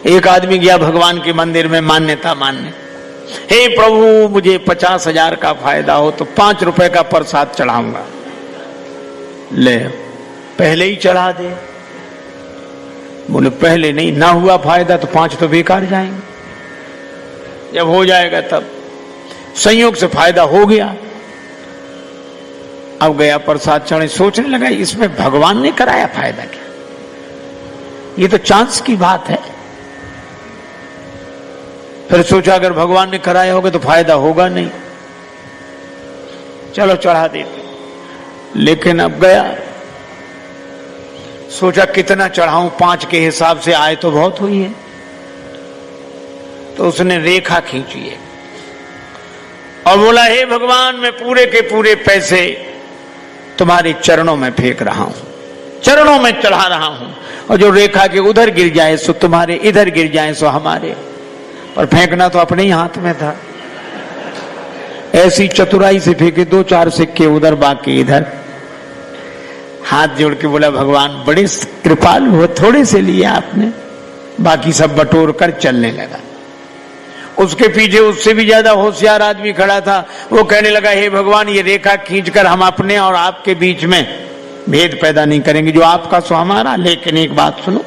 एक आदमी गया भगवान के मंदिर में मान्यता मानने, हे प्रभु मुझे 50,000 का फायदा हो तो 5 रुपए का प्रसाद चढ़ाऊंगा। ले पहले ही चढ़ा दे। बोले पहले नहीं, ना हुआ फायदा तो 5 तो बेकार जाएंगे, जब हो जाएगा तब। संयोग से फायदा हो गया, अब गया प्रसाद चढ़े, सोचने लगा इसमें भगवान ने कराया फायदा क्या, ये तो चांस की बात है। फिर सोचा अगर भगवान ने कराया होगा तो फायदा होगा नहीं, चलो चढ़ा देते। लेकिन अब गया, सोचा कितना चढ़ाऊं, 5 के हिसाब से आए तो बहुत हुई है। तो उसने रेखा खींची है और बोला हे भगवान मैं पूरे के पूरे पैसे तुम्हारे चरणों में फेंक रहा हूं, चरणों में चढ़ा रहा हूं, और जो रेखा के उधर गिर जाए सो तुम्हारे, इधर गिर जाए सो हमारे। पर फेंकना तो अपने ही हाथ में था। ऐसी चतुराई से फेंके 2-4 सिक्के उधर बाकी इधर। हाथ जोड़ के बोला भगवान बड़े कृपालु हो, थोड़े से लिए आपने, बाकी सब बटोर कर चलने लगा। उसके पीछे उससे भी ज्यादा होशियार आदमी खड़ा था। वो कहने लगा हे भगवान ये रेखा खींचकर हम अपने और आपके बीच में भेद पैदा नहीं करेंगे, जो आपका सो हमारा। लेकिन एक बात सुनो,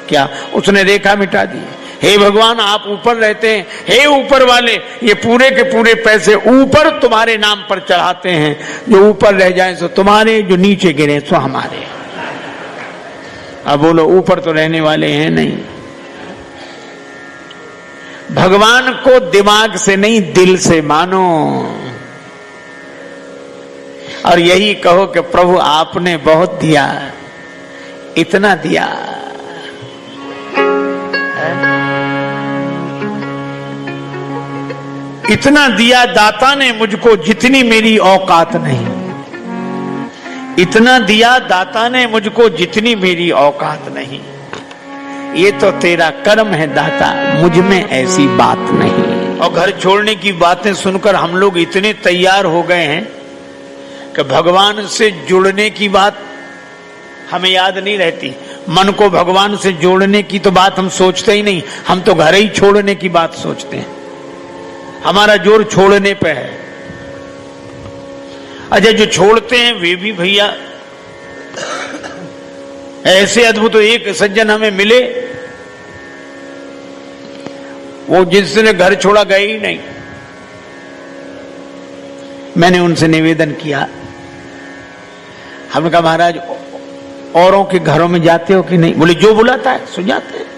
क्या? उसने रेखा मिटा दी। हे भगवान आप ऊपर रहते हैं, हे ऊपर वाले ये पूरे के पूरे पैसे ऊपर तुम्हारे नाम पर चढ़ाते हैं, जो ऊपर रह जाए सो तुम्हारे, जो नीचे गिरे सो हमारे। अब बोलो ऊपर तो रहने वाले हैं नहीं। भगवान को दिमाग से नहीं दिल से मानो और यही कहो कि प्रभु आपने बहुत दिया, इतना दिया। इतना दिया दाता ने मुझको जितनी मेरी औकात नहीं, इतना दिया दाता ने मुझको जितनी मेरी औकात नहीं। ये तो तेरा कर्म है दाता, मुझ में ऐसी बात नहीं। और घर छोड़ने की बातें सुनकर हम लोग इतने तैयार हो गए हैं कि भगवान से जुड़ने की बात हमें याद नहीं रहती। मन को भगवान से जोड़ने की तो बात हम सोचते ही नहीं, हम तो घर ही छोड़ने की बात सोचते हैं। हमारा जोर छोड़ने पे है। अच्छा जो छोड़ते हैं वे भी भैया ऐसे अद्भुत। तो एक सज्जन हमें मिले, वो जिसने घर छोड़ा गए ही नहीं। मैंने उनसे निवेदन किया, हमने कहा महाराज औरों के घरों में जाते हो कि नहीं? बोले जो बुलाता है सो जाते हैं।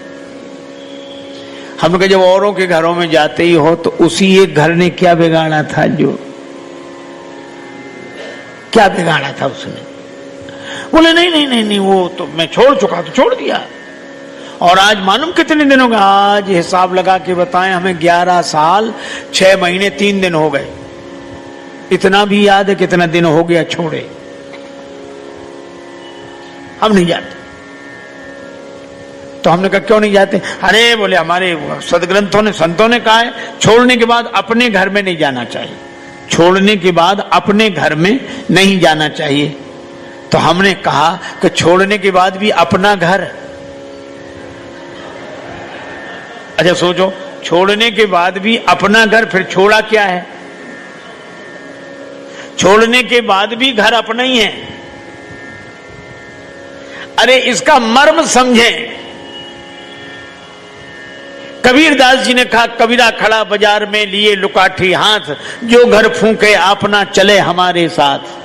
हमने कहा जब औरों के घरों में जाते ही हो तो उसी एक घर ने क्या बिगाड़ा था, जो क्या बिगाड़ा था उसने? बोले नहीं नहीं नहीं नहीं वो तो मैं छोड़ चुका, तो छोड़ दिया। और आज मालूम कितने दिन हो गए? आज हिसाब लगा के बताएं हमें 11 साल 6 महीने 3 दिन हो गए। इतना भी याद है कितना दिन हो गया छोड़े? हम नहीं जाते। तो हमने कहा क्यों नहीं जाते? अरे बोले हमारे सदग्रंथों ने, संतों ने कहा है छोड़ने के बाद अपने घर में नहीं जाना चाहिए, छोड़ने के बाद अपने घर में नहीं जाना चाहिए। तो हमने कहा कि छोड़ने के बाद भी अपना घर। अच्छा सोचो, छोड़ने के बाद भी अपना घर, फिर छोड़ा क्या है? छोड़ने के बाद भी घर अपना ही है। अरे इसका मर्म समझें। कबीरदास जी ने कहा कबीरा खड़ा बाजार में लिए लुकाठी हाथ, जो घर फूंके अपना चले हमारे साथ।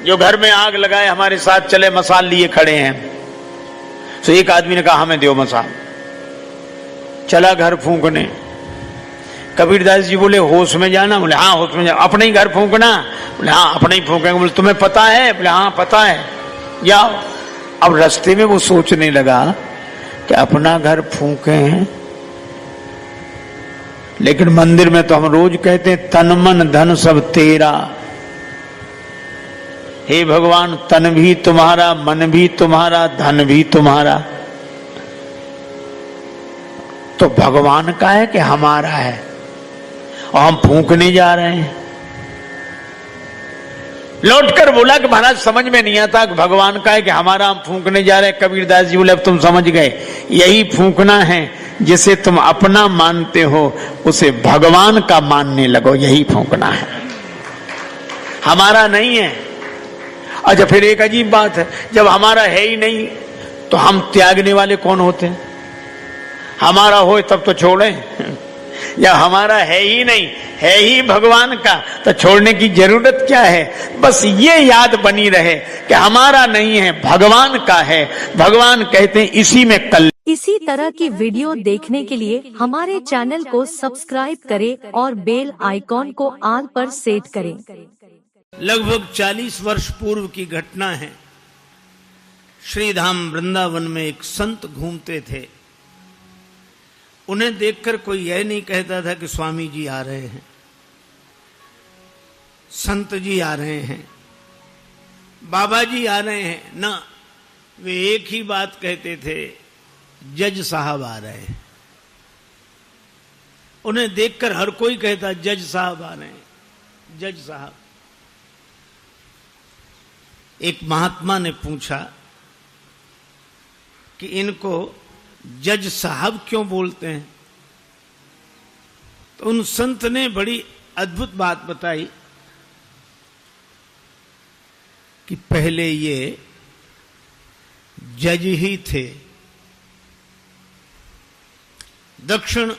जो घर में आग लगाए हमारे साथ चले, मसाल लिए खड़े हैं। तो एक आदमी ने कहा हमें दो मसाल। चला घर फूंकने। कबीरदास जी बोले होश में जाना? बोले हाँ होश में जाना। अपने ही घर फूंकना? बोले हाँ अपने ही फूंकेंगे। बोले तुम्हें पता है? बोले हाँ पता है, जाओ। अब रास्ते में वो सोचने लगा कि अपना घर फूंके हैं, लेकिन मंदिर में तो हम रोज कहते हैं तन मन धन सब तेरा। हे भगवान तन भी तुम्हारा, मन भी तुम्हारा, धन भी तुम्हारा। तो भगवान का है कि हमारा है? और हम फूंकने जा रहे हैं। लौटकर बोला कि महाराज समझ में नहीं आता कि भगवान का है कि हमारा, हम फूंकने जा रहे हैं। कबीरदास जी बोले अब तुम समझ गए, यही फूंकना है जिसे तुम अपना मानते हो उसे भगवान का मानने लगो, यही फूंकना है, हमारा नहीं है। अच्छा, फिर एक अजीब बात है, जब हमारा है ही नहीं तो हम त्यागने वाले कौन होते हैं? हमारा हो तब तो छोड़ें, या हमारा है ही नहीं, है ही भगवान का, तो छोड़ने की जरूरत क्या है? बस ये याद बनी रहे कि हमारा नहीं है, भगवान का है। भगवान कहते हैं इसी में कल। इसी तरह की वीडियो देखने के लिए हमारे चैनल को सब्सक्राइब करें और बेल आइकॉन को ऑल पर सेट करें। लगभग 40 वर्ष पूर्व की घटना है। श्रीधाम वृंदावन में एक संत घूमते थे। उन्हें देखकर कोई यह नहीं कहता था कि स्वामी जी आ रहे हैं, संत जी आ रहे हैं, बाबा जी आ रहे हैं। ना, वे एक ही बात कहते थे, जज साहब आ रहे हैं। उन्हें देखकर हर कोई कहता जज साहब आ रहे हैं, जज साहब। एक महात्मा ने पूछा कि इनको जज साहब क्यों बोलते हैं? तो उन संत ने बड़ी अद्भुत बात बताई कि पहले ये जज ही थे। दक्षिण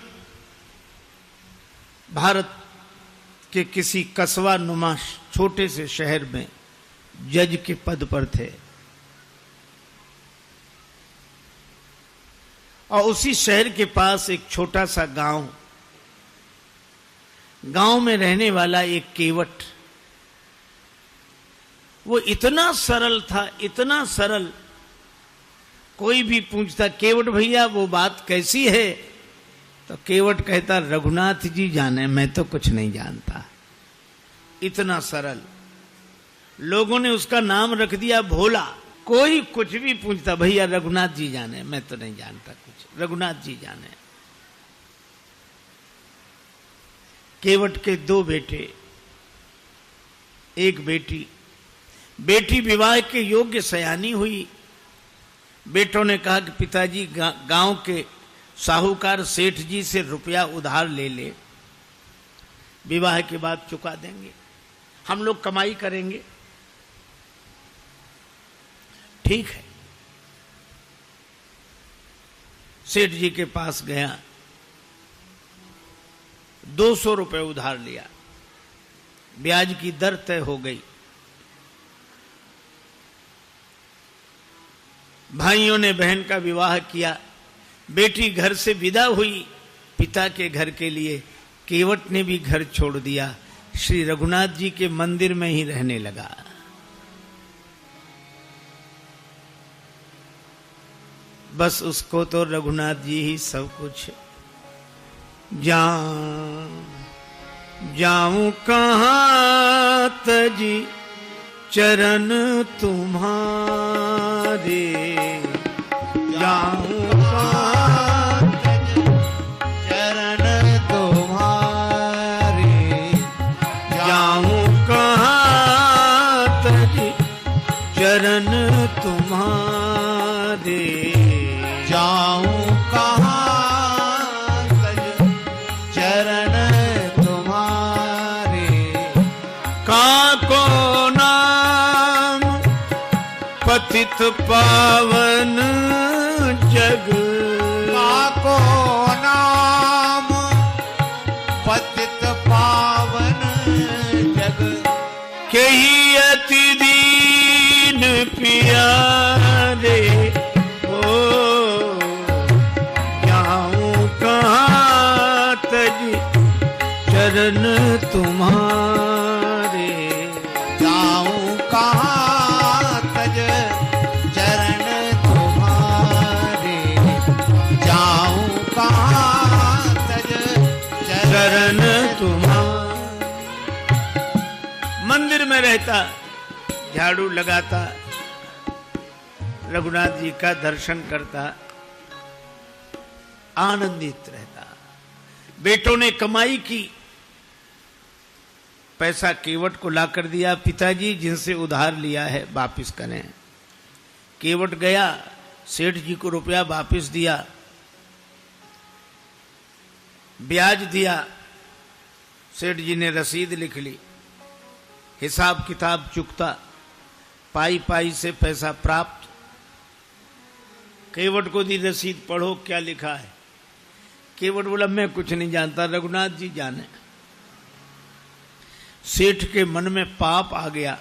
भारत के किसी कस्बा नुमा छोटे से शहर में जज के पद पर थे, और उसी शहर के पास एक छोटा सा गांव में रहने वाला एक केवट, वो इतना सरल था, इतना सरल। कोई भी पूछता केवट भैया वो बात कैसी है, तो केवट कहता रघुनाथ जी जाने, मैं तो कुछ नहीं जानता। इतना सरल। लोगों ने उसका नाम रख दिया भोला। कोई कुछ भी पूछता भैया रघुनाथ जी जाने, मैं तो नहीं जानता कुछ, रघुनाथ जी जाने। केवट के 2 बेटे, एक बेटी। बेटी विवाह के योग्य सयानी हुई। बेटों ने कहा कि पिताजी गांव के साहूकार सेठ जी से रुपया उधार ले ले, विवाह के बाद चुका देंगे, हम लोग कमाई करेंगे। ठीक है। सेठ जी के पास गया, 200 रुपए उधार लिया, ब्याज की दर तय हो गई। भाइयों ने बहन का विवाह किया, बेटी घर से विदा हुई पिता के घर के लिए। केवट ने भी घर छोड़ दिया, श्री रघुनाथ जी के मंदिर में ही रहने लगा। बस उसको तो रघुनाथ जी ही सब कुछ। जाऊं कहां तजी चरण तुम्हारे, जाऊं कहां चरण तुम्हारे, जाऊं कहां तजी चरण तुम्हारे, जाऊं कहां तज चरण तुम्हारे। काको नाम पतित पावन जग, काको नाम पतित पावन जग, केही अति दीन पियारे। चरण तुम्हारे, जाऊं कहां तज चरण तुम्हारे, जाऊं कहां तज चरण तुम्हारे। मंदिर में रहता, झाड़ू लगाता, रघुनाथ जी का दर्शन करता, आनंदित रहता। बेटों ने कमाई की, पैसा केवट को लाकर दिया, पिताजी जिनसे उधार लिया है वापिस करें। केवट गया, सेठ जी को रुपया वापिस दिया। ब्याज दिया, सेठ जी ने रसीद लिख ली, हिसाब किताब चुकता, पाई पाई से पैसा प्राप्त। केवट को दी रसीद, पढ़ो क्या लिखा है। केवट बोला मैं कुछ नहीं जानता, रघुनाथ जी जाने। सेठ के मन में पाप आ गया,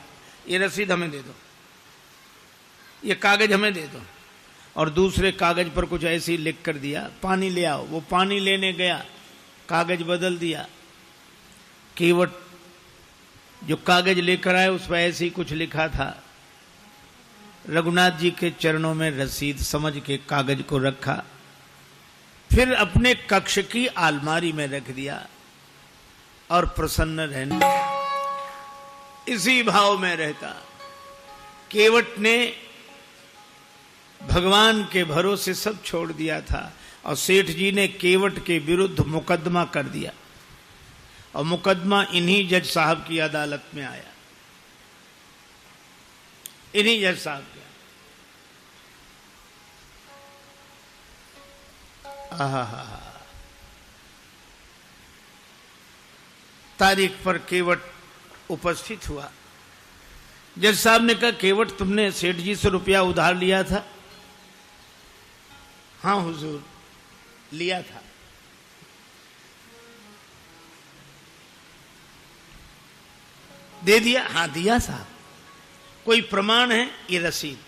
ये रसीद हमें दे दो, ये कागज हमें दे दो। और दूसरे कागज पर कुछ ऐसे ही लिख कर दिया, पानी ले आओ। वो पानी लेने गया, कागज बदल दिया। केवट जो कागज लेकर आए उस पर ऐसे ही कुछ लिखा था। रघुनाथ जी के चरणों में रसीद समझ के कागज को रखा, फिर अपने कक्ष की अलमारी में रख दिया और प्रसन्न रहने, इसी भाव में रहता। केवट ने भगवान के भरोसे सब छोड़ दिया था और सेठ जी ने केवट के विरुद्ध मुकदमा कर दिया और मुकदमा इन्हीं जज साहब की अदालत में आया, इन्हीं जज साहब के। तारीख पर केवट उपस्थित हुआ। जज साहब ने कहा, केवट तुमने सेठ जी से रुपया उधार लिया था? हाँ हुजूर, लिया था। दे दिया? हाँ दिया साहब। कोई प्रमाण है? ये रसीद।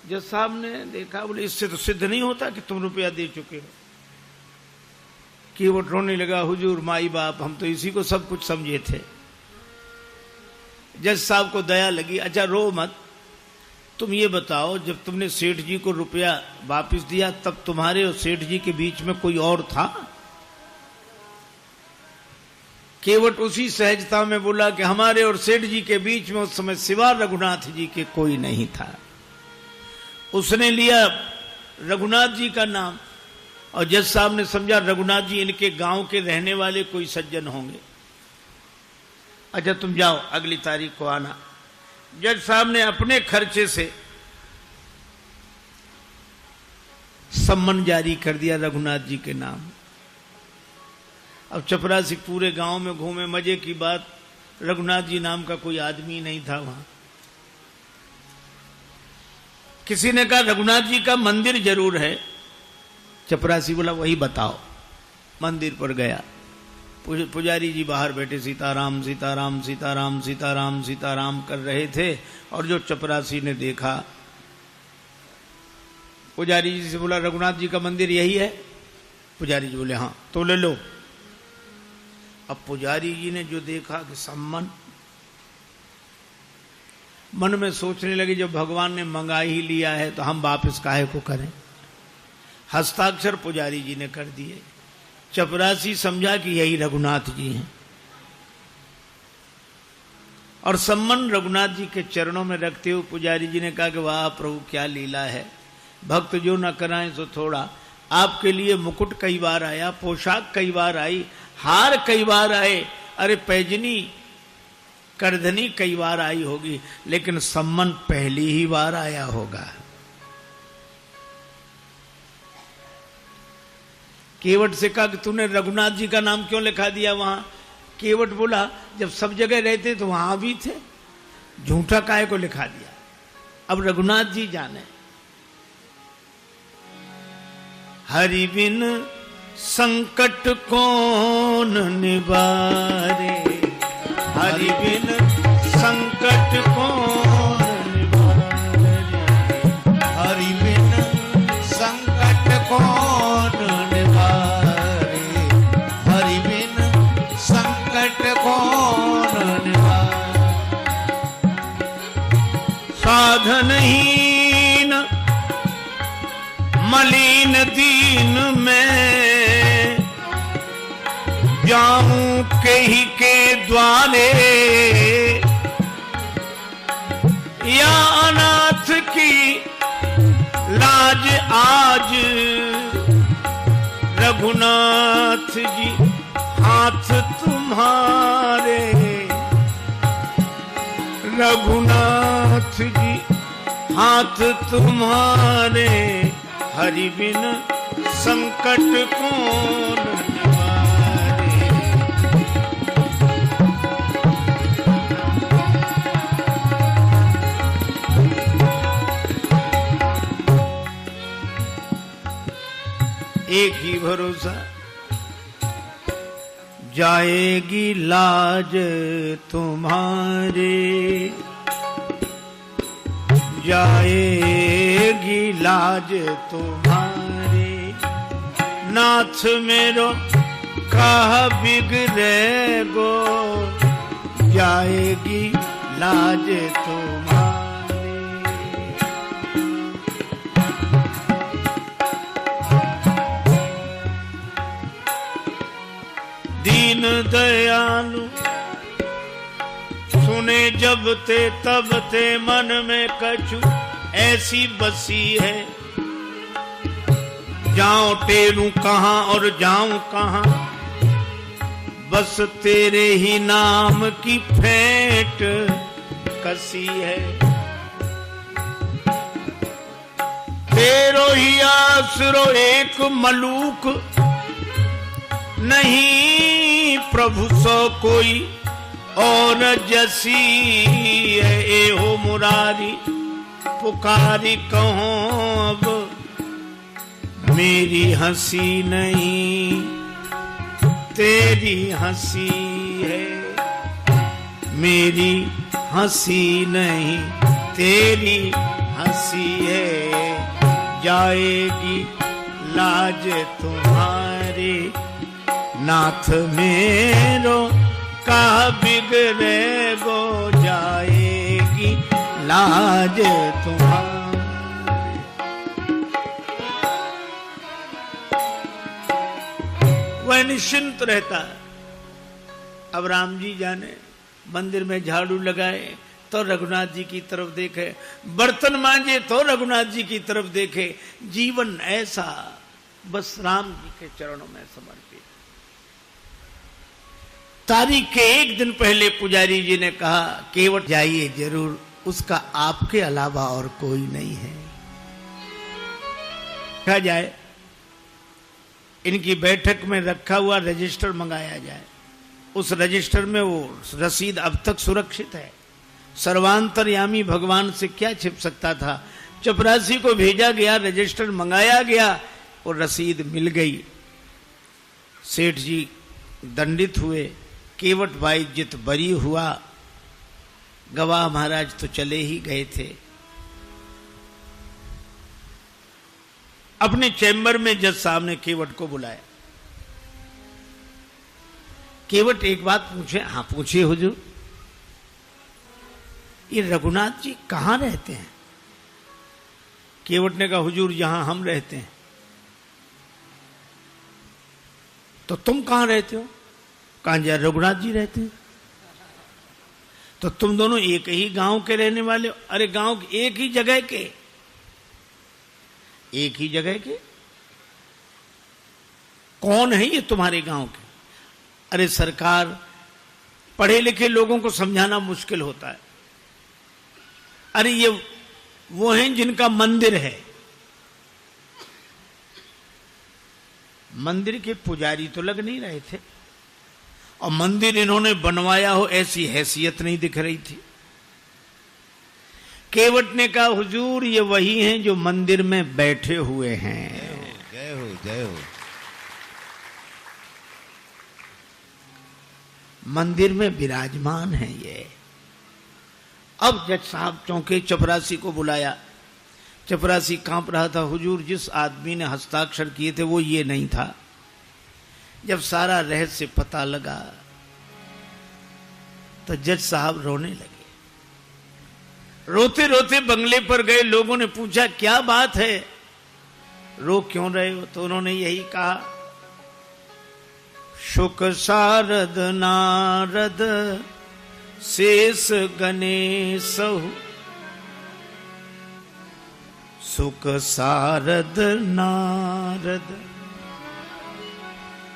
जज साहब ने देखा, बोले इससे तो सिद्ध नहीं होता कि तुम रुपया दे चुके हो। केवट रोने लगा, हुजूर माई बाप हम तो इसी को सब कुछ समझे थे। जज साहब को दया लगी, अच्छा रो मत, तुम ये बताओ जब तुमने सेठ जी को रुपया वापस दिया तब तुम्हारे और सेठ जी के बीच में कोई और था? केवट उसी सहजता में बोला कि हमारे और सेठ जी के बीच में उस समय सिवा रघुनाथ जी के कोई नहीं था। उसने लिया रघुनाथ जी का नाम और जज साहब ने समझा रघुनाथ जी इनके गांव के रहने वाले कोई सज्जन होंगे। अच्छा तुम जाओ, अगली तारीख को आना। जज साहब ने अपने खर्चे से सम्मन जारी कर दिया रघुनाथ जी के नाम। अब चपरासी पूरे गांव में घूमे, मजे की बात, रघुनाथ जी नाम का कोई आदमी नहीं था वहां। किसी ने कहा रघुनाथ जी का मंदिर जरूर है। चपरासी बोला वही बताओ। मंदिर पर गया, पुजारी जी बाहर बैठे सीताराम सीताराम सीताराम सीताराम सीताराम कर रहे थे और जो चपरासी ने देखा, पुजारी जी से बोला रघुनाथ जी का मंदिर यही है? पुजारी जी बोले हाँ। तो ले लो। अब पुजारी जी ने जो देखा कि सम्मन, मन में सोचने लगे जब भगवान ने मंगा ही लिया है तो हम वापस काहे को करें। हस्ताक्षर पुजारी जी ने कर दिए। चपरासी समझा कि यही रघुनाथ जी हैं और सम्मन रघुनाथ जी के चरणों में रखते हुए पुजारी जी ने कहा कि वाह प्रभु क्या लीला है, भक्त जो न कराएं सो थोड़ा। आपके लिए मुकुट कई बार आया, पोशाक कई बार आई, हार कई बार आए, अरे पैजनी करधनी कई बार आई होगी, लेकिन सम्मन पहली ही बार आया होगा। केवट से कहा कि तूने रघुनाथ जी का नाम क्यों लिखा दिया वहां? केवट बोला जब सब जगह रहते तो वहां भी थे, झूठा काहे को लिखा दिया। अब रघुनाथ जी जाने। हरि बिन संकट कौन निवारे, हरि बिन संकट कौन निवारे, हरि बिन संकट कौन निवारे, हरि बिन संकट कौन निवारे। साधनहीन मलिन दीन में जाऊं कहीं के द्वारे, या अनाथ की लाज आज रघुनाथ जी हाथ तुम्हारे, रघुनाथ जी हाथ तुम्हारे, हरि बिन संकट कौन निवारे। एक ही भरोसा, जाएगी लाज तुम्हारी, जाएगी लाज तुम्हारी। नाथ मेरो कहा बिगड़े गो, जाएगी लाज तुम्हारी। दीन दयालु सुने जब ते तब ते मन में कछु ऐसी बसी है। जाऊं टेरूं कहां और जाऊं कहां, बस तेरे ही नाम की फेंट कसी है। तेरो ही आसरो एक मलूक, नहीं प्रभु सो कोई और जसी है। ए हो मुरारी पुकारी कहो अब, मेरी हंसी नहीं तेरी हंसी है। मेरी हंसी नहीं तेरी हंसी है। जाएगी लाज तुम्हारी, नाथ मेरो का बिगड़े गो, जाएगी लाज तुम्हारी। वह निश्चिंत रहता है। अब राम जी जाने मंदिर में झाड़ू लगाए तो रघुनाथ जी की तरफ देखे, बर्तन मांजे तो रघुनाथ जी की तरफ देखे। जीवन ऐसा बस राम जी के चरणों में समर्पित। तारीख के एक दिन पहले पुजारी जी ने कहा, केवट जाइए जरूर, उसका आपके अलावा और कोई नहीं है। कहा जाए इनकी बैठक में रखा हुआ रजिस्टर मंगाया जाए। उस रजिस्टर में वो रसीद अब तक सुरक्षित है। सर्वांतरयामी भगवान से क्या छिप सकता था। चपरासी को भेजा गया, रजिस्टर मंगाया गया और रसीद मिल गई। सेठ जी दंडित हुए, केवट भाई जित बरी हुआ। गवाह महाराज तो चले ही गए थे। अपने चैम्बर में जज साहब ने केवट को बुलाया। केवट एक बात पूछे। हाँ पूछिए हुजूर। ये रघुनाथ जी कहां रहते हैं? केवट ने कहा, हुजूर यहां हम रहते हैं। तो तुम कहां रहते हो? कहां जा रघुनाथ जी रहते हैं। तो तुम दोनों एक ही गांव के रहने वाले हो? अरे गांव एक ही जगह के, एक ही जगह के। कौन है ये तुम्हारे गांव के? अरे सरकार, पढ़े लिखे लोगों को समझाना मुश्किल होता है। अरे ये वो हैं जिनका मंदिर है। मंदिर के पुजारी तो लग नहीं रहे थे, और मंदिर इन्होंने बनवाया हो ऐसी हैसियत नहीं दिख रही थी। केवट ने कहा, हुजूर ये वही हैं जो मंदिर में बैठे हुए हैं। जय हो जय हो। मंदिर में विराजमान है ये। अब जज साहब चौंके, चपरासी को बुलाया। चपरासी कांप रहा था। हुजूर जिस आदमी ने हस्ताक्षर किए थे वो ये नहीं था। जब सारा रहस्य पता लगा तो जज साहब रोने लगे। रोते रोते बंगले पर गए। लोगों ने पूछा क्या बात है, रो क्यों रहे हो? तो उन्होंने यही कहा, शुक सारद नारद शेष गणेश, सुख सारद नारद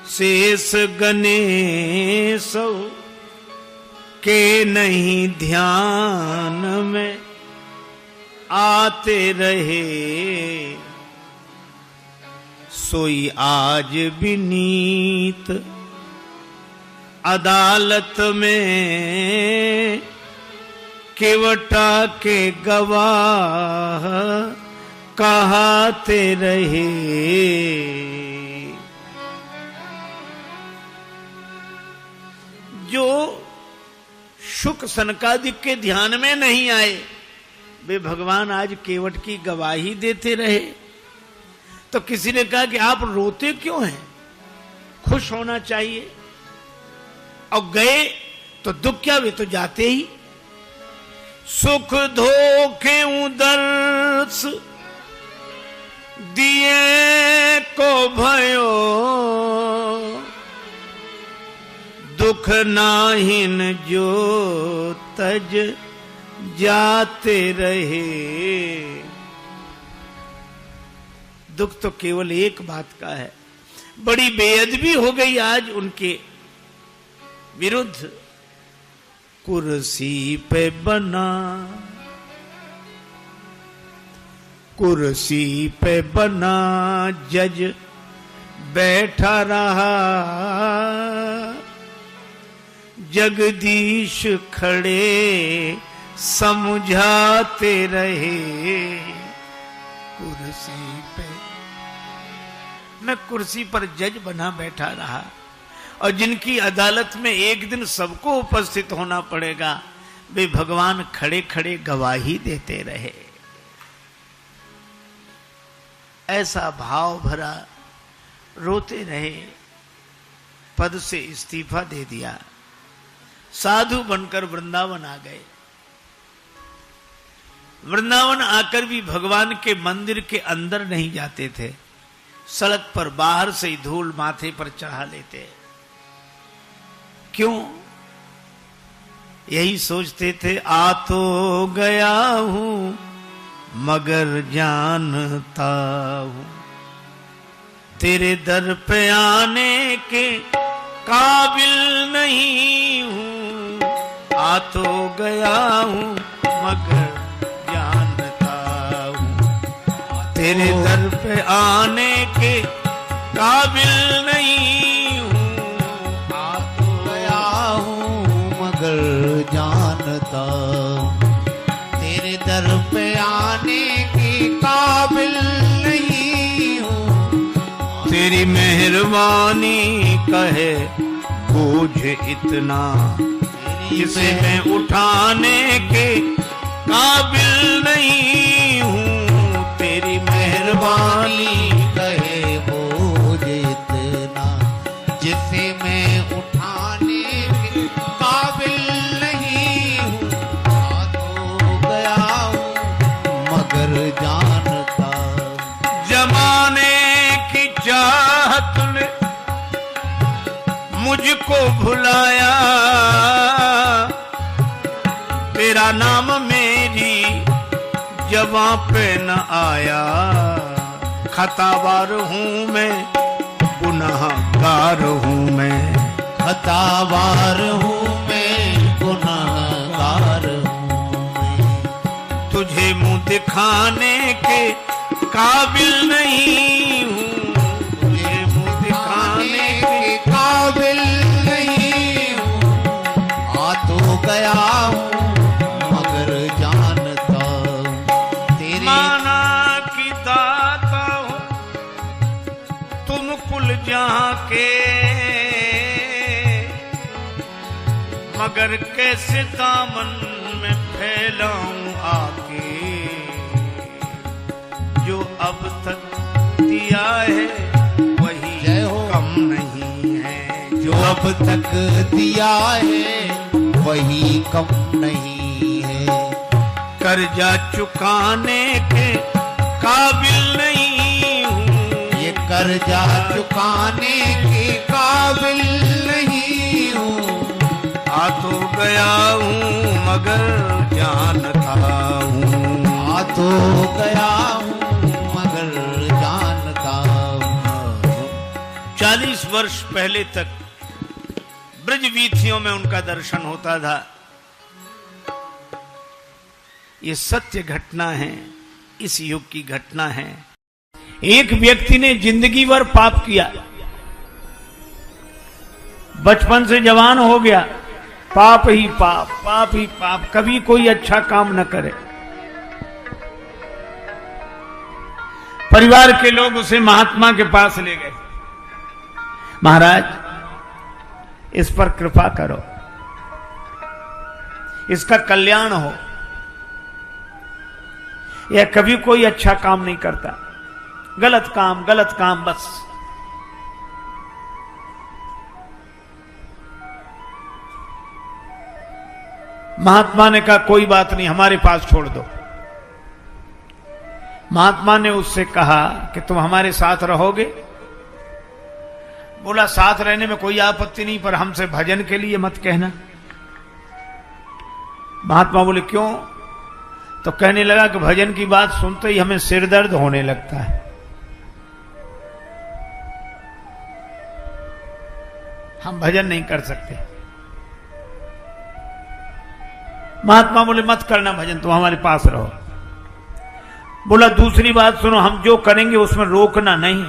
शेष गणेश, के नहीं ध्यान में आते रहे। सोई आज विनीत अदालत में केवटा के गवाह कहते रहे। जो शुक सनकादिक के ध्यान में नहीं आए वे भगवान आज केवट की गवाही देते रहे। तो किसी ने कहा कि आप रोते क्यों हैं, खुश होना चाहिए। और गए तो दुख क्या, वे तो जाते ही। सुख धोखे दर्श दिए को भयो, दुख नाहिन जो तज जाते रहे। दुख तो केवल एक बात का है, बड़ी बेअदबी हो गई आज उनके विरुद्ध। कुर्सी पे बना, कुर्सी पे बना जज बैठा रहा, जगदीश खड़े समझाते रहे। कुर्सी पे, मैं कुर्सी पर जज बना बैठा रहा, और जिनकी अदालत में एक दिन सबको उपस्थित होना पड़ेगा वे भगवान खड़े खड़े गवाही देते रहे। ऐसा भाव भरा रोते रहे। पद से इस्तीफा दे दिया, साधु बनकर वृंदावन आ गए। वृंदावन आकर भी भगवान के मंदिर के अंदर नहीं जाते थे, सड़क पर बाहर से ही धूल माथे पर चढ़ा लेते। क्यों? यही सोचते थे, आ तो गया हूं मगर जानता हूं तेरे दर पे आने के काबिल नहीं हूं। आ तो गया हूं मगर जानता हूं तेरे दर पे आने के काबिल नहीं हूं। आ तो गया हूं मगर जानता तेरे दर पे आने के काबिल नहीं हूं। तेरी मेहरबानी कहे बोझ इतना जिसे मैं उठाने के काबिल नहीं हूं। तेरी मेहरबानी कहे बोझ इतना जिसे मैं उठाने के काबिल नहीं हूं। आ तो गया हूं मगर जानता जमाने की चाहत ने मुझको भुलाया, तेरा नाम मेरी जबां पे न आया। खतावार हूं मैं, गुनाहगार हूं मैं। खतावार हूं मैं, गुनाहगार हूं मैं। तुझे मुंह दिखाने के काबिल नहीं हूं। तुझे मुंह दिखाने के काबिल नहीं हूं। आ तो गया हूं मगर जानता तेरी माना की दाता हूं तुम कुल जहां के, मगर कैसे दामन में फैलाऊं आके। जो अब तक दिया है वही जय हो। कम नहीं है। जो अब तक दिया है वही कम नहीं है। कर्जा चुकाने के काबिल नहीं हूं। ये कर्जा चुकाने के काबिल नहीं हूं। आ तो गया हूं मगर जानता हूं। आ तो गया हूं मगर जानता हूं। 40 वर्ष पहले तक ब्रज वीथियों में उनका दर्शन होता था। ये सत्य घटना है, इस युग की घटना है। एक व्यक्ति ने जिंदगी भर पाप किया, बचपन से जवान हो गया, पाप ही पाप, पाप ही पाप, कभी कोई अच्छा काम न करे। परिवार के लोग उसे महात्मा के पास ले गए, महाराज इस पर कृपा करो, इसका कल्याण हो, यह कभी कोई अच्छा काम नहीं करता, गलत काम बस। महात्मा ने कहा कोई बात नहीं, हमारे पास छोड़ दो। महात्मा ने उससे कहा कि तुम हमारे साथ रहोगे? बोला साथ रहने में कोई आपत्ति नहीं, पर हमसे भजन के लिए मत कहना। महात्मा बोले क्यों? तो कहने लगा कि भजन की बात सुनते ही हमें सिर दर्द होने लगता है, हम भजन नहीं कर सकते। महात्मा बोले मत करना भजन, तुम हमारे पास रहो। बोला दूसरी बात सुनो, हम जो करेंगे उसमें रोकना नहीं।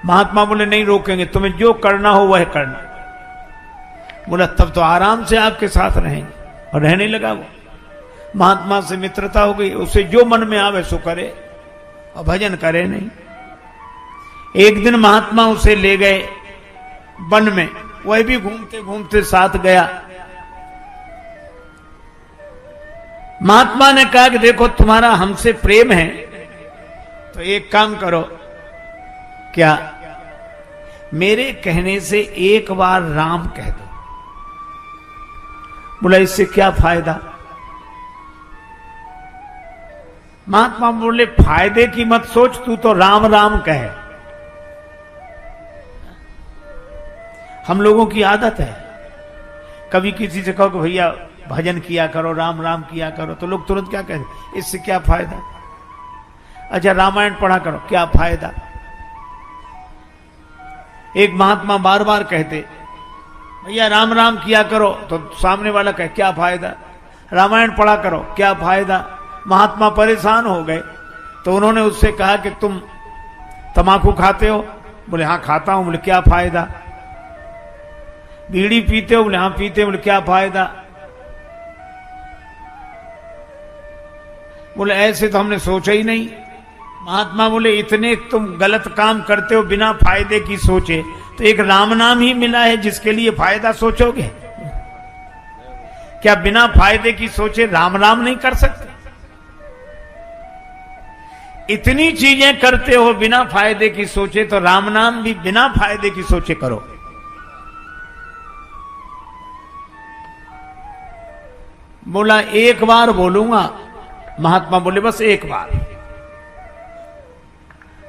महात्मा बोले नहीं रोकेंगे, तुम्हें जो करना हो वह करना। बोला तब तो आराम से आपके साथ रहेंगे, और रहने लगा वो। महात्मा से मित्रता हो गई, उसे जो मन में आवे सो करे और भजन करे नहीं। एक दिन महात्मा उसे ले गए वन में, वह भी घूमते घूमते साथ गया। महात्मा ने कहा कि देखो तुम्हारा हमसे प्रेम है तो एक काम करो, क्या मेरे कहने से एक बार राम कह दो। बोला इससे क्या फायदा? महात्मा बोले फायदे की मत सोच, तू तो राम राम कहे। हम लोगों की आदत है, कभी किसी से कहो कि भैया भजन किया करो, राम राम किया करो, तो लोग तुरंत क्या कहते, इससे क्या फायदा? अच्छा रामायण पढ़ा करो, क्या फायदा? एक महात्मा बार बार कहते भैया राम राम किया करो, तो सामने वाला कहे क्या फायदा? रामायण पढ़ा करो, क्या फायदा? महात्मा परेशान हो गए, तो उन्होंने उससे कहा कि तुम तम्बाकू खाते हो? बोले हाँ खाता हूं। बोले क्या फायदा? बीड़ी पीते हो? बोले हाँ पीते हो। बोले क्या फायदा? बोले ऐसे तो हमने सोचा ही नहीं। महात्मा बोले इतने तुम गलत काम करते हो बिना फायदे की सोचे, तो एक राम नाम ही मिला है जिसके लिए फायदा सोचोगे? क्या बिना फायदे की सोचे राम नाम नहीं कर सकते? इतनी चीजें करते हो बिना फायदे की सोचे, तो राम नाम भी बिना फायदे की सोचे करो। बोला एक बार बोलूंगा। महात्मा बोले बस एक बार।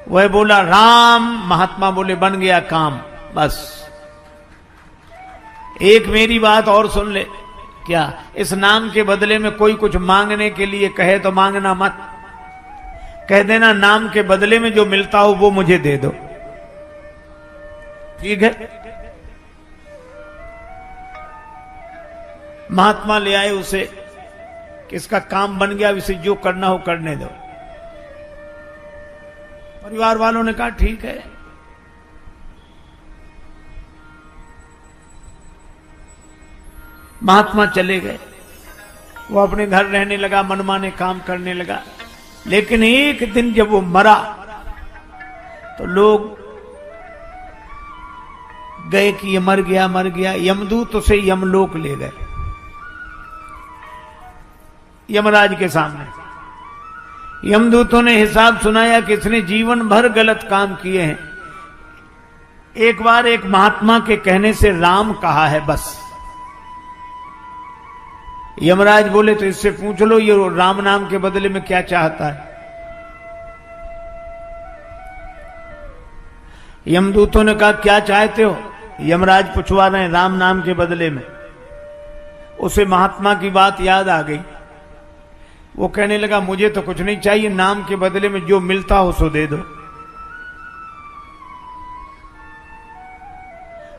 वह बोला राम, महात्मा बोले बन गया काम। बस एक मेरी बात और सुन ले, क्या इस नाम के बदले में कोई कुछ मांगने के लिए कहे तो मांगना मत, कह देना नाम के बदले में जो मिलता हो वो मुझे दे दो, ठीक है? महात्मा ले आए उसे कि इसका काम बन गया, इसे जो करना हो करने दो। परिवार वालों ने कहा ठीक है। महात्मा चले गए, वो अपने घर रहने लगा, मनमाने काम करने लगा। लेकिन एक दिन जब वो मरा तो लोग गए कि ये मर गया मर गया। यमदूत उसे यमलोक ले गए, यमराज के सामने। यमदूतों ने हिसाब सुनाया कि इसने जीवन भर गलत काम किए हैं, एक बार एक महात्मा के कहने से राम कहा है बस। यमराज बोले तो इससे पूछ लो ये राम नाम के बदले में क्या चाहता है। यमदूतों ने कहा क्या चाहते हो? यमराज पूछवा रहे हैं राम नाम के बदले में। उसे महात्मा की बात याद आ गई, वो कहने लगा मुझे तो कुछ नहीं चाहिए, नाम के बदले में जो मिलता हो सो दे दो।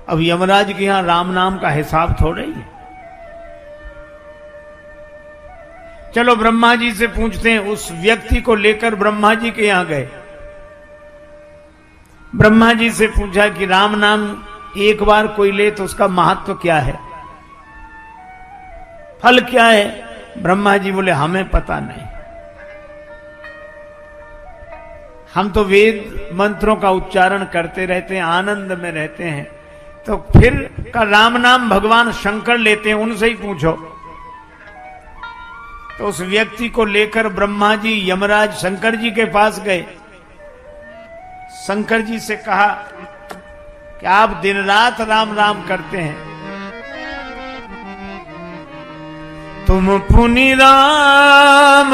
अब यमराज के यहां राम नाम का हिसाब थोड़ा ही है। चलो ब्रह्मा जी से पूछते हैं। उस व्यक्ति को लेकर ब्रह्मा जी के यहां गए। ब्रह्मा जी से पूछा कि राम नाम एक बार कोई ले तो उसका महत्व क्या है, फल क्या है? ब्रह्मा जी बोले हमें पता नहीं, हम तो वेद मंत्रों का उच्चारण करते रहते हैं, आनंद में रहते हैं। तो फिर का राम नाम भगवान शंकर लेते हैं, उनसे ही पूछो। तो उस व्यक्ति को लेकर ब्रह्मा जी यमराज शंकर जी के पास गए। शंकर जी से कहा कि आप दिन रात राम राम करते हैं, तुम पुनि राम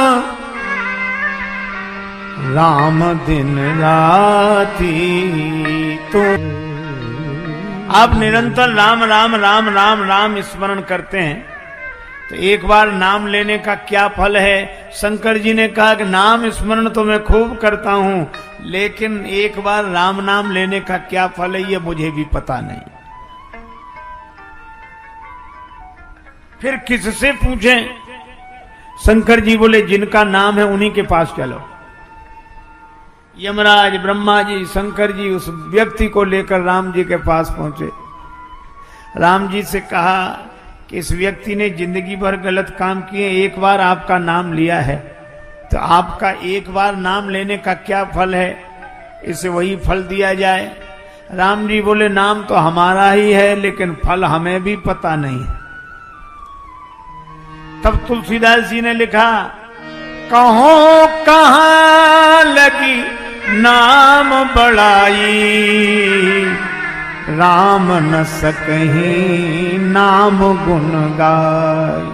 राम दिन राती, तुम आप निरंतर राम राम राम राम राम स्मरण करते हैं, तो एक बार नाम लेने का क्या फल है? शंकर जी ने कहा कि नाम स्मरण तो मैं खूब करता हूं, लेकिन एक बार राम नाम लेने का क्या फल है ये मुझे भी पता नहीं। फिर किससे पूछें? शंकर जी बोले जिनका नाम है उन्हीं के पास चलो। यमराज, ब्रह्मा जी, शंकर जी उस व्यक्ति को लेकर राम जी के पास पहुंचे। राम जी से कहा कि इस व्यक्ति ने जिंदगी भर गलत काम किए, एक बार आपका नाम लिया है, तो आपका एक बार नाम लेने का क्या फल है? इसे वही फल दिया जाए। राम जी बोले नाम तो हमारा ही है, लेकिन फल हमें भी पता नहीं है। तब तुलसीदास जी ने लिखा, कहो कहां लगी नाम बड़ाई, राम न सकहीं नाम गुण गाई।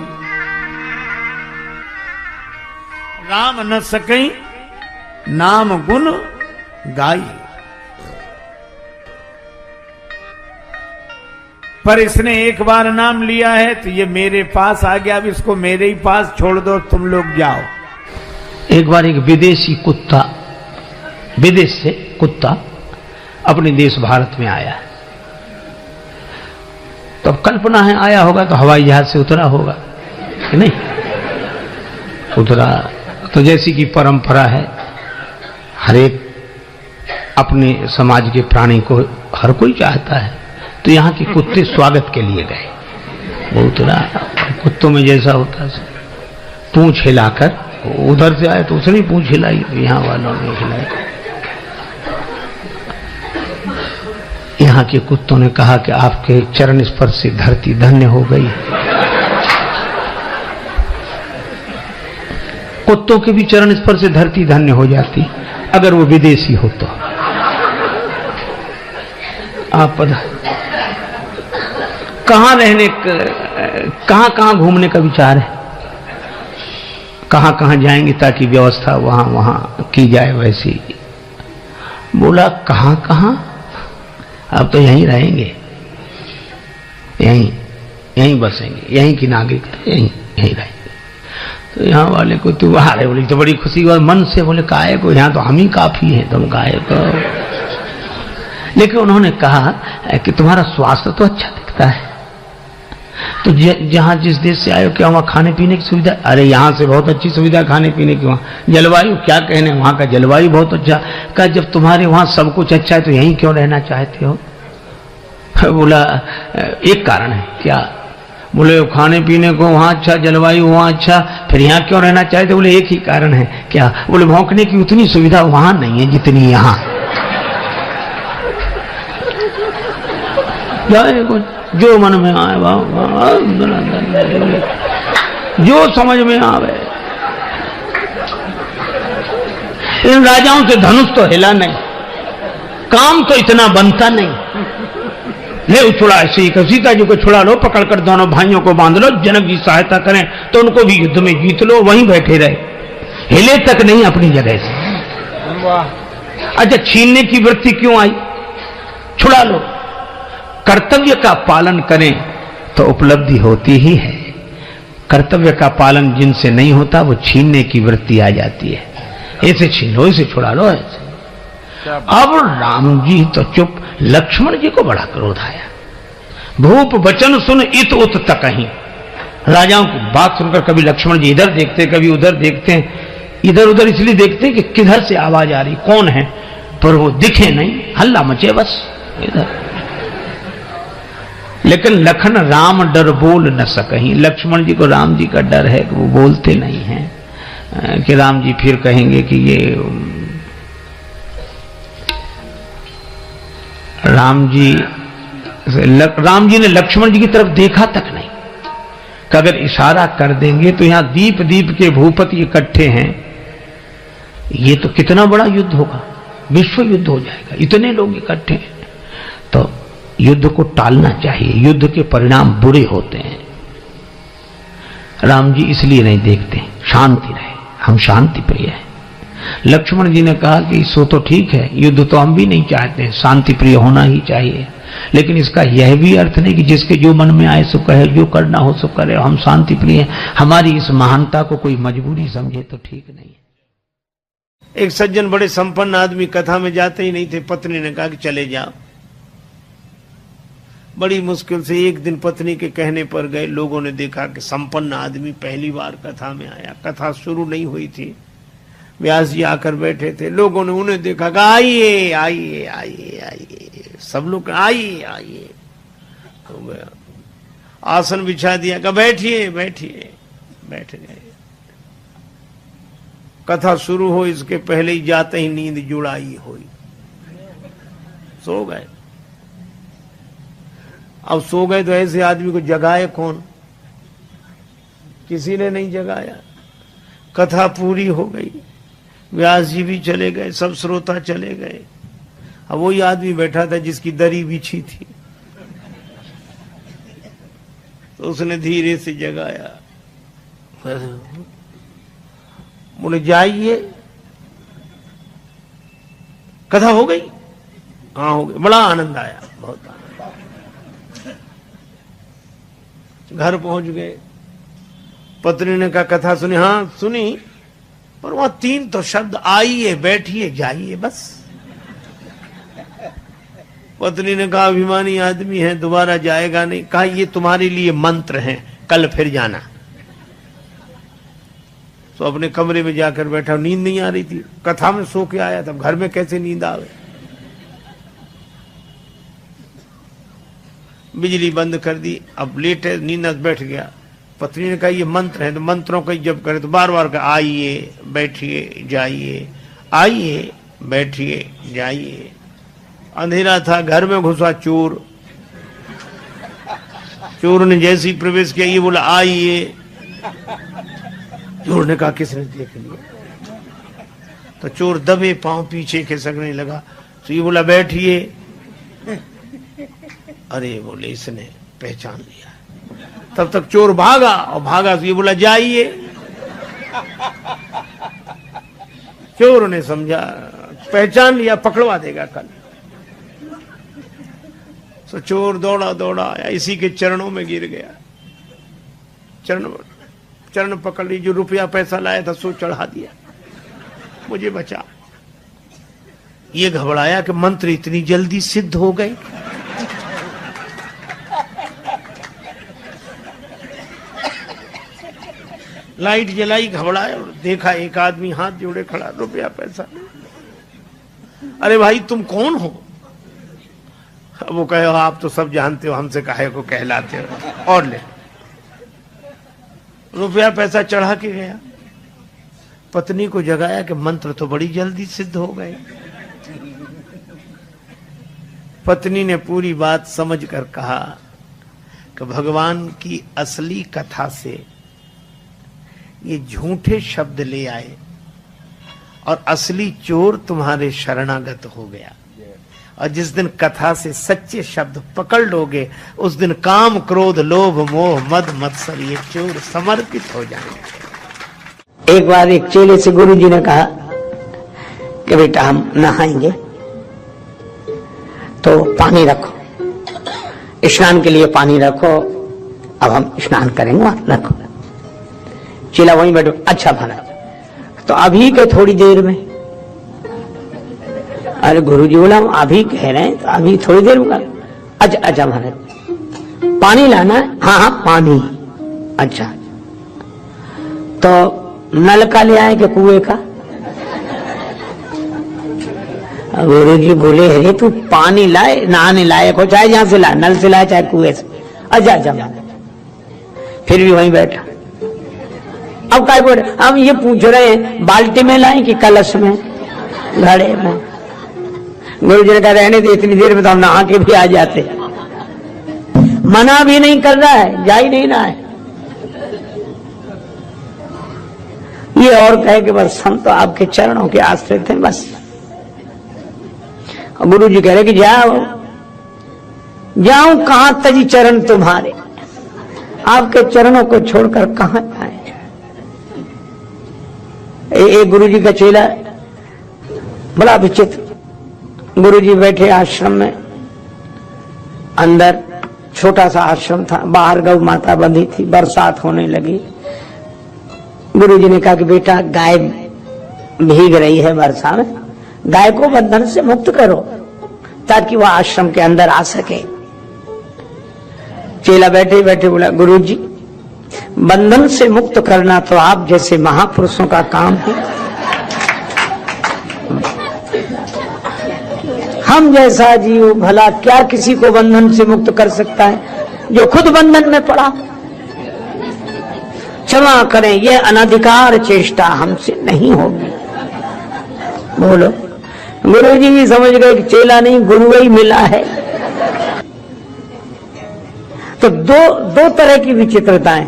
राम न सकहीं नाम गुण गाई। पर इसने एक बार नाम लिया है तो ये मेरे पास आ गया, अब इसको मेरे ही पास छोड़ दो, तुम लोग जाओ। एक बार एक विदेशी कुत्ता, विदेश से कुत्ता अपने देश भारत में आया। तो अब कल्पना है आया होगा तो हवाई जहाज से उतरा होगा कि नहीं? उतरा तो जैसी कि परंपरा है, हर एक अपने समाज के प्राणी को हर कोई चाहता है, तो यहाँ के कुत्ते स्वागत के लिए गए। वो उतरा, कुत्तों में जैसा होता है पूंछ हिलाकर, उधर से आए तो उसने पूंछ हिलाई, तो यहाँ वालों ने हिलाई। यहाँ के कुत्तों ने कहा कि आपके चरण स्पर्श से धरती धन्य हो गई। कुत्तों के भी चरण स्पर्श से धरती धन्य हो जाती अगर वो विदेशी हो तो। आप कहां रहने, कहां घूमने का विचार है? कहां जाएंगे ताकि व्यवस्था वहां वहां की जाए वैसी? बोला कहां अब तो यहीं रहेंगे, यहीं बसेंगे, यहीं की नागरिकता, यहीं रहेंगे। तो यहाँ वाले को तू हारे बोली तो बड़ी खुशी और मन से बोले काहे को, यहाँ तो हम ही काफी हैं, तुम काहे को। लेकिन उन्होंने कहा कि तुम्हारा स्वास्थ्य तो अच्छा दिखता है, तो जहां जिस देश से आए हो क्या वहां खाने पीने की सुविधा? अरे यहाँ से बहुत अच्छी सुविधा खाने पीने की। वहां जलवायु क्या कहने, वहां का जलवायु बहुत अच्छा। कहा जब तुम्हारे वहां सब कुछ अच्छा है तो यहीं क्यों रहना चाहते हो? बोला एक कारण है। क्या? बोले खाने पीने को वहां अच्छा, जलवायु वहां अच्छा, फिर यहाँ क्यों रहना चाहते? बोले एक ही कारण है। क्या? बोले भौंकने की उतनी सुविधा वहां नहीं है जितनी यहाँ। जो मन में आए जो समझ में आवे। इन राजाओं से धनुष तो हिला नहीं, काम तो इतना बनता नहीं। ले उछड़ा ऐसे ही, सीता जी को छुड़ा लो, पकड़कर दोनों भाइयों को बांध लो, जनक जी सहायता करें तो उनको भी युद्ध में जीत लो, वहीं बैठे रहे, हिले तक नहीं अपनी जगह से। अच्छा छीनने की वृत्ति क्यों आई? छुड़ा लो। कर्तव्य का पालन करें तो उपलब्धि होती ही है। कर्तव्य का पालन जिनसे नहीं होता वो छीनने की वृत्ति आ जाती है। ऐसे छीन लो, इसे छुड़ा लो, ऐसे। अब राम जी तो चुप, लक्ष्मण जी को बड़ा क्रोध आया। भूप वचन सुन इत उत तकहीं, राजाओं की बात सुनकर कभी लक्ष्मण जी इधर देखते, कभी उधर देखते हैं। इधर उधर इसलिए देखते हैं कि किधर से आवाज आ रही, कौन है, पर वो दिखे नहीं, हल्ला मचे बस इधर। लेकिन लखन राम डर बोल न सकहीं, लक्ष्मण जी को राम जी का डर है कि वो बोलते नहीं हैं कि राम जी फिर कहेंगे कि ये राम जी ने लक्ष्मण जी की तरफ देखा तक नहीं कि अगर इशारा कर देंगे तो यहां दीप दीप के भूपति इकट्ठे हैं, ये तो कितना बड़ा युद्ध होगा, विश्व युद्ध हो जाएगा, इतने लोग इकट्ठे हैं। तो युद्ध को टालना चाहिए, युद्ध के परिणाम बुरे होते हैं। राम जी इसलिए नहीं देखते, शांति रहे, हम शांति प्रिय हैं। लक्ष्मण जी ने कहा कि सो तो ठीक है, युद्ध तो हम भी नहीं चाहते, शांति प्रिय होना ही चाहिए, लेकिन इसका यह भी अर्थ नहीं कि जिसके जो मन में आए सो कहे, जो करना हो सो करे, हम शांति प्रिय हैं। हमारी इस महानता को कोई मजबूरी समझे तो ठीक नहीं है। एक सज्जन बड़े संपन्न आदमी कथा में जाते ही नहीं थे, पत्नी ने कहा कि चले जाओ। बड़ी मुश्किल से एक दिन पत्नी के कहने पर गए। लोगों ने देखा कि संपन्न आदमी पहली बार कथा में आया, कथा शुरू नहीं हुई थी, व्यास जी आकर बैठे थे। लोगों ने उन्हें देखा कि आइए आइए आइए आइए, सब लोग आइए आइए, हो गया। आसन बिछा दिया, कहा बैठिए बैठिए, बैठ गए। कथा शुरू हो इसके पहले ही जाते ही नींद जुड़ाई हुई, सो गए। अब सो गए तो ऐसे आदमी को जगाए कौन, किसी ने नहीं जगाया। कथा पूरी हो गई, व्यास जी भी चले गए, सब श्रोता चले गए। अब वही आदमी बैठा था जिसकी दरी बिछी थी, तो उसने धीरे से जगाया, बोले जाइए, कथा हो गई। हाँ हो गई, बड़ा आनंद आया, बहुत आनंद। घर पहुंच गए, पत्नी ने कहा कथा सुनी, हाँ सुनी, पर वहां 3 तो शब्द आइए बैठिए जाइए बस। पत्नी ने कहा अभिमानी आदमी है, दोबारा जाएगा नहीं। कहा ये तुम्हारे लिए मंत्र हैं, कल फिर जाना। तो अपने कमरे में जाकर बैठा, नींद नहीं आ रही थी, कथा में सो के आया था, घर में कैसे नींद आवे। बिजली बंद कर दी, अब लेट है, नींद बैठ गया। पत्नी ने कहा ये मंत्र है, तो मंत्रों का जब करे तो बार बार कहा आइए बैठिए जाइए, आइए बैठिए जाइए। अंधेरा था, घर में घुसा चोर। चोर ने जैसे ही प्रवेश किया, ये बोला आइए। चोर ने कहा किसने देख लिया, तो चोर दबे पांव पीछे खिसकने लगा, तो ये बोला बैठिए। अरे बोले इसने पहचान लिया। तब तक चोर भागा, और भागा तो ये बोला जाइए। चोर ने समझा पहचान लिया, पकड़वा देगा कल। तो चोर दौड़ा दौड़ा आया, इसी के चरणों में गिर गया। चरण पकड़ ली, जो रुपया पैसा लाया था सो चढ़ा दिया, मुझे बचा। ये घबराया कि मंत्र इतनी जल्दी सिद्ध हो गए। लाइट जलाई, घबराया, और देखा एक आदमी हाथ जोड़े खड़ा, रुपया पैसा। अरे भाई तुम कौन हो? वो कहे आप तो सब जानते हो, हमसे काहे को कहलाते हो, और ले। रुपया पैसा चढ़ा के गया। पत्नी को जगाया कि मंत्र तो बड़ी जल्दी सिद्ध हो गए। पत्नी ने पूरी बात समझकर कहा कि भगवान की असली कथा से ये झूठे शब्द ले आए, और असली चोर तुम्हारे शरणागत हो गया। और जिस दिन कथा से सच्चे शब्द पकड़ लोगे, उस दिन काम क्रोध लोभ मोह मद मत्सर ये चोर समर्पित हो जाएंगे। एक बार एक चेले से गुरुजी ने कहा कि बेटा हम नहाएंगे तो पानी रखो, स्नान के लिए पानी रखो, अब हम स्नान करेंगे, वहां रखो। चेला वहीं बैठो, अच्छा महाराज तो अभी के थोड़ी देर में। अरे गुरुजी बोला हम अभी कह रहे हैं, तो अभी थोड़ी देर में। अच्छा अच्छा महाराज पानी लाना है? हाँ हाँ पानी। अच्छा, तो नल का ले आए कि कुएं का? गुरु जी बोले, अरे तू पानी लाए, नहाने लायक हो, चाहे जहां से लाए, नल से लाए चाहे कुएं से। अच्छा अच्छा, फिर भी वहीं बैठा। अब क्या बोल रहे, हम ये पूछ रहे हैं बाल्टी में लाए कि कलश में, घड़े में? गुरु जी ने कहा रहने दे, इतनी देर में तो हम नहा के भी आ जाते। मना भी नहीं कर रहा है, जा ही नहीं रहा है। ये और कहे कि बस हम तो आपके चरणों के आश्रित हैं बस। गुरु जी कह रहे कि जाओ जाऊं कहां तजी चरण तुम्हारे, आपके चरणों को छोड़कर कहां जाए। एक गुरु जी का चेला बड़ा विचित्र। गुरु जी बैठे आश्रम में, अंदर छोटा सा आश्रम था, बाहर गौ माता बंधी थी, बरसात होने लगी। गुरु जी ने कहा कि बेटा गाय भीग रही है वर्षा में, गाय को बंधन से मुक्त करो ताकि वह आश्रम के अंदर आ सके। चेला बैठे बैठे बोला, गुरु जी बंधन से मुक्त करना तो आप जैसे महापुरुषों का काम है, हम जैसा जीव भला क्या किसी को बंधन से मुक्त कर सकता है जो खुद बंधन में पड़ा। क्षमा करें, यह अनधिकार चेष्टा हमसे नहीं होगी। बोलो, गुरु जी भी समझ गए कि चेला नहीं गुरु ही मिला है। तो दो तरह की विचित्रताएं।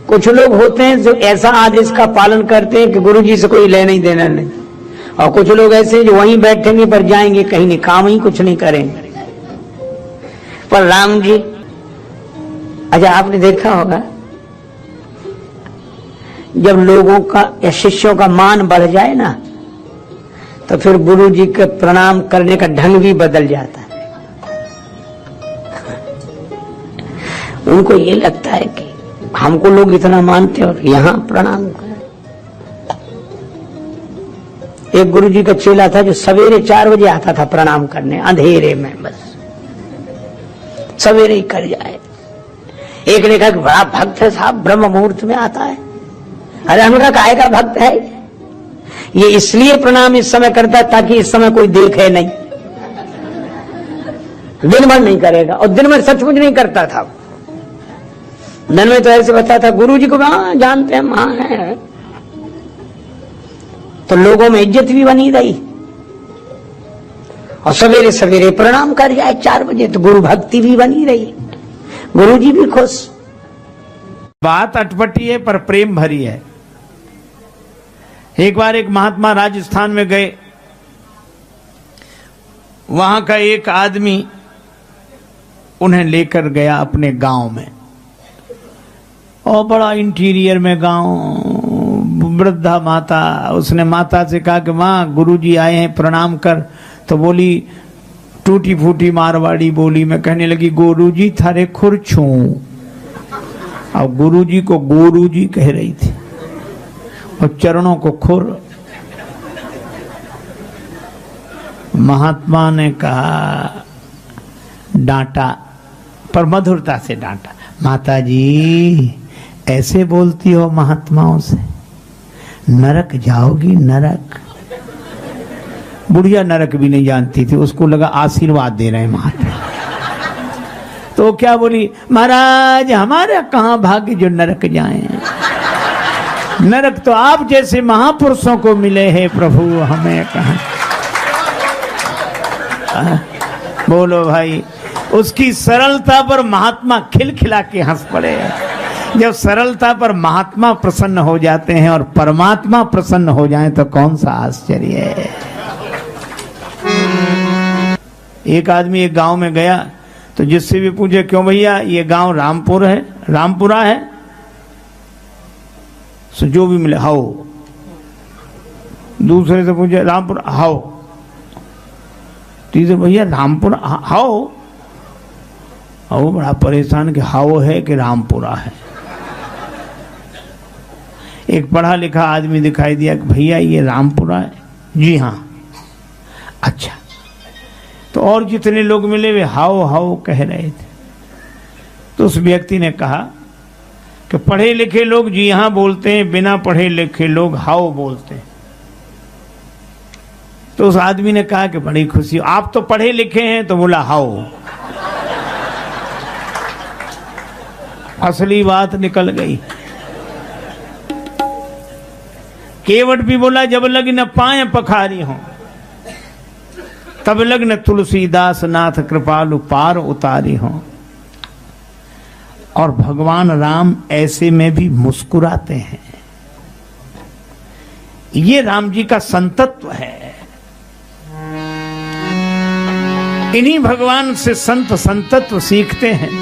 कुछ लोग होते हैं जो ऐसा आदेश का पालन करते हैं कि गुरु जी से कोई लेना ही देना नहीं, और कुछ लोग ऐसे जो वहीं बैठेंगे पर जाएंगे कहीं नहीं, काम ही कुछ नहीं करेंगे। पर राम जी, अच्छा आपने देखा होगा जब लोगों का या शिष्यों का मान बढ़ जाए ना, तो फिर गुरु जी के प्रणाम करने का ढंग भी बदल जाता है। उनको ये लगता है कि हमको लोग इतना मानते और यहां प्रणाम करें। एक गुरु जी का चेला था जो सवेरे 4 बजे आता था प्रणाम करने, अंधेरे में, बस सवेरे ही कर जाए। एक ने कहा कि बड़ा भक्त है साहब, ब्रह्म मुहूर्त में आता है। अरे हमने कहा काहे का भक्त है? ये इसलिए प्रणाम इस समय करता है ताकि इस समय कोई देखे नहीं, दिन भर नहीं करेगा। और दिन भर सचमुच नहीं करता था, दिन में तो ऐसे बताता था गुरु जी को जानते हैं, मां है, तो लोगों में इज्जत भी बनी रही। और सवेरे सवेरे प्रणाम कर जाए 4 बजे तो गुरु भक्ति भी बनी रही, गुरु जी भी खुश। बात अटपटी है पर प्रेम भरी है। एक बार एक महात्मा राजस्थान में गए, वहां का एक आदमी उन्हें लेकर गया अपने गांव में, और बड़ा इंटीरियर में गांव, वृद्धा माता। उसने माता से कहा कि मां गुरुजी आए हैं प्रणाम कर। तो बोली टूटी फूटी मारवाड़ी बोली में कहने लगी, गुरुजी थारे खुर छू। और गुरुजी को गुरुजी कह रही थी और चरणों को खुर। महात्मा ने कहा, डांटा पर मधुरता से डांटा, माता जी ऐसे बोलती हो महात्माओं से, नरक जाओगी नरक। बुढ़िया नरक भी नहीं जानती थी, उसको लगा आशीर्वाद दे रहे हैं महात्मा। तो क्या बोली, महाराज हमारा कहां भाग्य जो नरक जाएं, नरक तो आप जैसे महापुरुषों को मिले हैं प्रभु, हमें कहां। बोलो भाई, उसकी सरलता पर महात्मा खिलखिला के हंस पड़े। जब सरलता पर महात्मा प्रसन्न हो जाते हैं और परमात्मा प्रसन्न हो जाए तो कौन सा आश्चर्य है। एक आदमी एक गांव में गया तो जिससे भी पूछे, क्यों भैया ये गांव रामपुर है, रामपुरा है? सो जो भी मिले हाओ। दूसरे से पूछे रामपुर, हाओ। तीसरे भैया रामपुर हाओ। और वो बड़ा परेशान कि हाओ है कि रामपुरा है। एक पढ़ा लिखा आदमी दिखाई दिया कि भैया ये रामपुरा है। जी हाँ। अच्छा। तो और जितने लोग मिले वे हाओ हाओ कह रहे थे। तो उस व्यक्ति ने कहा कि पढ़े लिखे लोग जी हाँ बोलते हैं, बिना पढ़े लिखे लोग हाओ बोलते हैं। तो उस आदमी ने कहा कि बड़ी खुशी, आप तो पढ़े लिखे हैं? तो बोला हाओ। असली बात निकल गई। केवट भी बोला जब लग्न पाए पखारी हो, तब लग्न तुलसीदास नाथ कृपालु पार उतारी हो। और भगवान राम ऐसे में भी मुस्कुराते हैं। ये राम जी का संतत्व है। इन्हीं भगवान से संत संतत्व सीखते हैं।